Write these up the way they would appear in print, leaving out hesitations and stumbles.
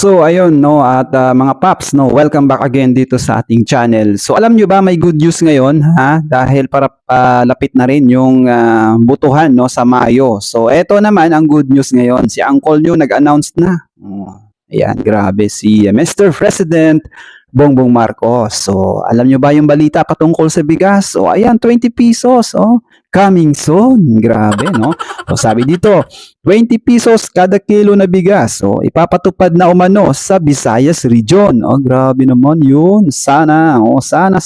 So ayun no at mga paps no, welcome back again dito sa ating channel. So alam nyo ba may good news ngayon ha dahil para palapit na rin yung butuhan no sa Mayo. So eto naman ang good news ngayon. Si Uncle nyo nag-announce na. Oh, ayan, grabe si Mr. President Bongbong Marcos. So alam nyo ba yung balita patungkol sa bigas? So ayan, 20 pesos. Oh, coming soon. Grabe no. So sabi dito, 20 pesos kada kilo na bigas. So, ipapatupad na umano sa Visayas Region. Oh, grabe naman yun. Sana. Oh, sana.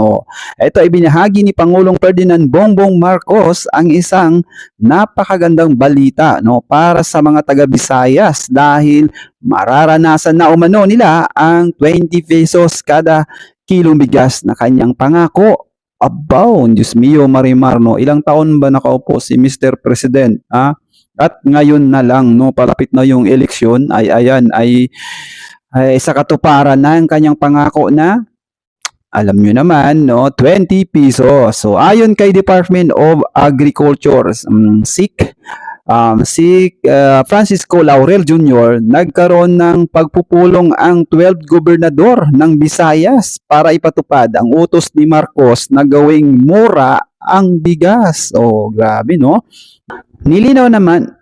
Oh. Ito ay binahagi ni Pangulong Ferdinand Bongbong Marcos ang isang napakagandang balita no para sa mga taga Visayas dahil mararanasan na umano nila ang 20 pesos kada kilong bigas na kanyang pangako. Abaw, Diyos mio, Marimar, no? Ilang taon ba nakaupo si Mr. President? Ha? At ngayon na lang, no, palapit na yung eleksyon, ay ayan, ay sa katuparan na ang kanyang pangako na, alam nyo naman, no, 20 pesos. So, ayon kay Department of Agriculture, si Francisco Laurel Jr. nagkaroon ng pagpupulong ang 12 gobernador ng Visayas para ipatupad ang utos ni Marcos na gawing mura ang bigas. Oh, grabe no. Nilinaw naman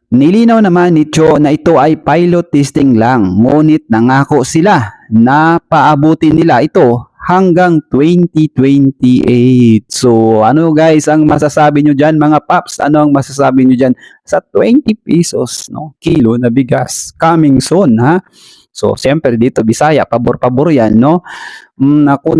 ni Cho na ito ay pilot testing lang, ngunit nangako sila na paabutin nila ito hanggang 2028. So, ano guys ang masasabi nyo dyan mga paps? Ano ang masasabi nyo dyan sa 20 pesos no, kilo na bigas? Coming soon ha? So, siyempre dito Bisaya, pabor-pabor yan no? Naku.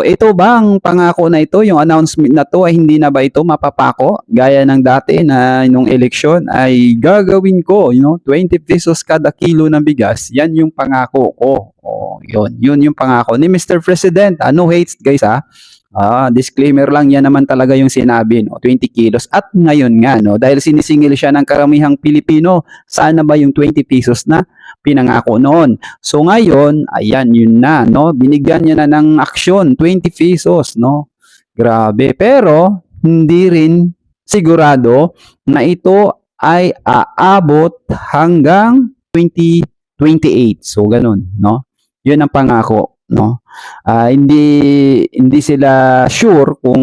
Ito bang pangako na ito, yung announcement na to ay hindi na ba ito mapapako? Gaya ng dati na nung eleksyon ay gagawin ko, 20 pesos kada kilo ng bigas. Yan yung pangako ko. Oh, yun yung pangako ni Mr. President. No hates guys ha. Disclaimer lang, yan naman talaga yung sinabi, no? 20 kilos. At ngayon nga, no, dahil sinisingil siya ng karamihang Pilipino, sana ba yung 20 pesos na pinangako noon? So ngayon, ayan, yun na, no? Binigyan niya na ng aksyon, 20 pesos, no? Grabe. Pero, hindi rin sigurado na ito ay aabot hanggang 2028. So, ganun, no? Yun ang pangako, no? Hindi sila sure kung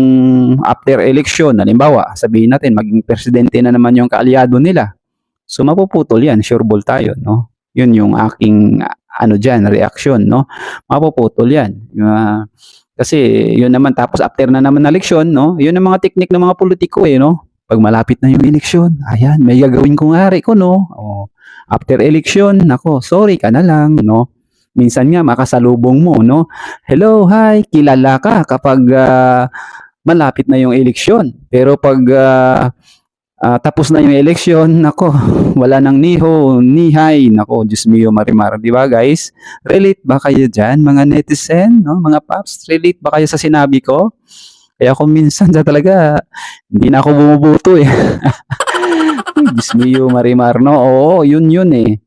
after election, halimbawa, sabihin natin maging presidente na naman yung kaalyado nila. So mapuputol yan, sure ball tayo, no? Yun yung aking reaction, no? Mapuputol yan. Kasi yun naman, tapos after na naman election, no? Yun ang mga teknik ng mga politiko no? Pag malapit na yung election, ayan, may gagawin kong hari ko, no? After election, nako, sorry ka na lang, no? Minsan nga makasalubong mo, no? Hello, hi, kilala ka kapag malapit na yung eleksyon. Pero pag tapos na yung eleksyon, nako, wala nang niho, ni hi, nako, Diyos mio, Marimar, di ba guys? Relate ba kayo dyan, mga netizen, no? Mga paps, relate ba kayo sa sinabi ko? Kaya kung minsan talaga, hindi na ako bumubuto eh. Diyos mio, Marimar, no? Oo, yun eh.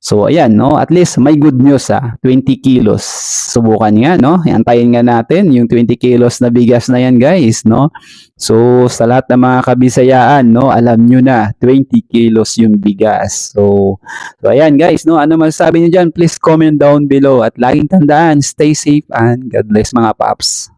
So, ayan, no? At least may good news, 20 kilos. Subukan nga, no? Antayin nga natin yung 20 kilos na bigas na yan, guys, no? So, sa lahat ng mga kabisayaan, no? Alam nyo na, 20 kilos yung bigas. So ayan, guys, no? Ano masasabi nyo dyan? Please comment down below. At laging tandaan, stay safe and God bless mga paps.